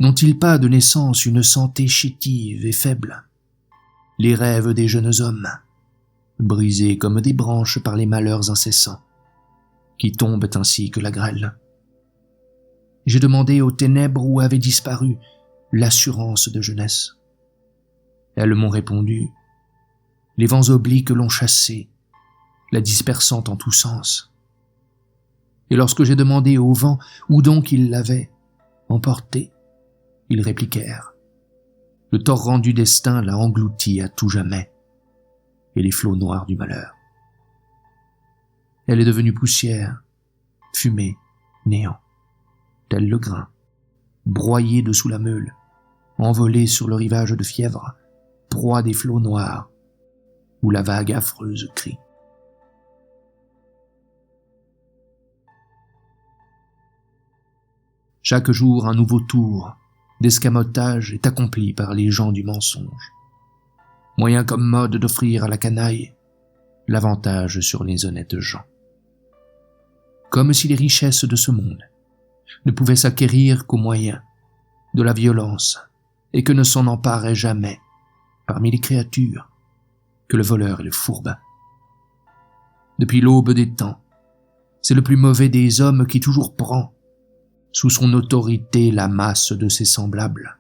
N'ont-ils pas de naissance une santé chétive et faible? Les rêves des jeunes hommes, brisés comme des branches par les malheurs incessants, qui tombent ainsi que la grêle. J'ai demandé aux ténèbres où avait disparu l'assurance de jeunesse. Elles m'ont répondu, les vents obliques l'ont chassée, la dispersant en tous sens. Et lorsque j'ai demandé au vent où donc ils l'avaient emportée, ils répliquèrent, le torrent du destin l'a engloutie à tout jamais, et les flots noirs du malheur. Elle est devenue poussière, fumée, néant, tel le grain, broyé dessous la meule, envolé sur le rivage de fièvre, proie des flots noirs, où la vague affreuse crie. Chaque jour, un nouveau tour d'escamotage est accompli par les gens du mensonge. Moyen commode d'offrir à la canaille l'avantage sur les honnêtes gens. Comme si les richesses de ce monde ne pouvaient s'acquérir qu'au moyen de la violence et que ne s'en emparait jamais, parmi les créatures, que le voleur et le fourbe. Depuis l'aube des temps, c'est le plus mauvais des hommes qui toujours prend sous son autorité la masse de ses semblables,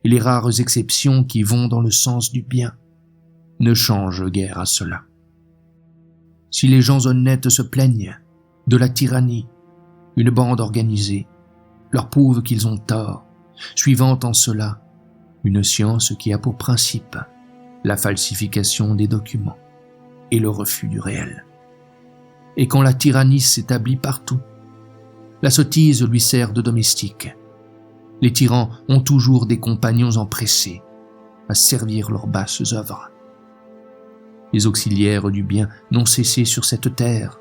et les rares exceptions qui vont dans le sens du bien ne changent guère à cela. Si les gens honnêtes se plaignent de la tyrannie, une bande organisée leur prouve qu'ils ont tort, suivant en cela une science qui a pour principe la falsification des documents et le refus du réel. Et quand la tyrannie s'établit partout, la sottise lui sert de domestique. Les tyrans ont toujours des compagnons empressés à servir leurs basses œuvres. Les auxiliaires du bien n'ont cessé sur cette terre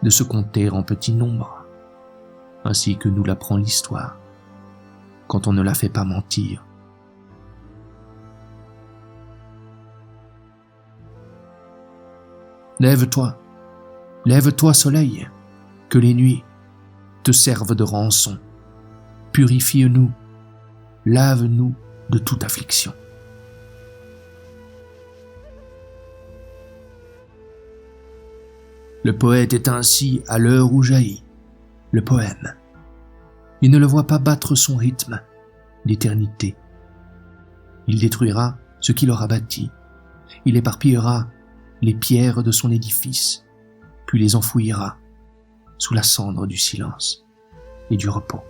de se compter en petit nombre, ainsi que nous l'apprend l'histoire, quand on ne la fait pas mentir. Lève-toi soleil, que les nuits te servent de rançon. Purifie-nous, lave-nous de toute affliction. Le poète est ainsi à l'heure où jaillit le poème. Il ne le voit pas battre son rythme d'éternité. Il détruira ce qu'il aura bâti. Il éparpillera les pierres de son édifice, puis les enfouira sous la cendre du silence et du repos.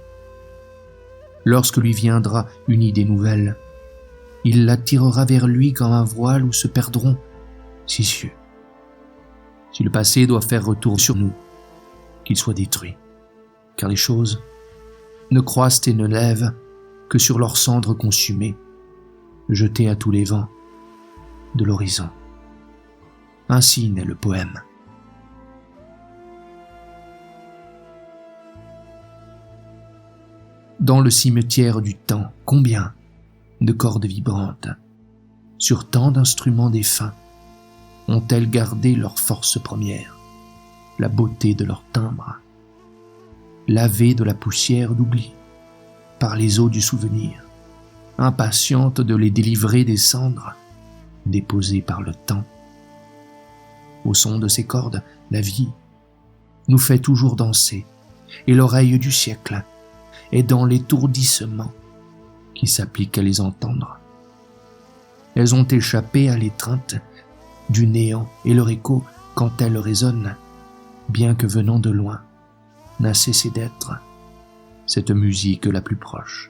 Lorsque lui viendra une idée nouvelle, il la tirera vers lui comme un voile où se perdront ses cieux. Si le passé doit faire retour sur nous, qu'il soit détruit, car les choses ne croissent et ne lèvent que sur leurs cendres consumées, jetées à tous les vents de l'horizon. Ainsi naît le poème. Dans le cimetière du temps, combien de cordes vibrantes, sur tant d'instruments défunts, ont-elles gardé leur force première, la beauté de leur timbre, lavées de la poussière d'oubli, par les eaux du souvenir, impatientes de les délivrer des cendres, déposées par le temps. Au son de ces cordes, la vie nous fait toujours danser, et l'oreille du siècle est dans l'étourdissement qui s'applique à les entendre. Elles ont échappé à l'étreinte du néant et leur écho, quand elles résonnent, bien que venant de loin, n'a cessé d'être cette musique la plus proche.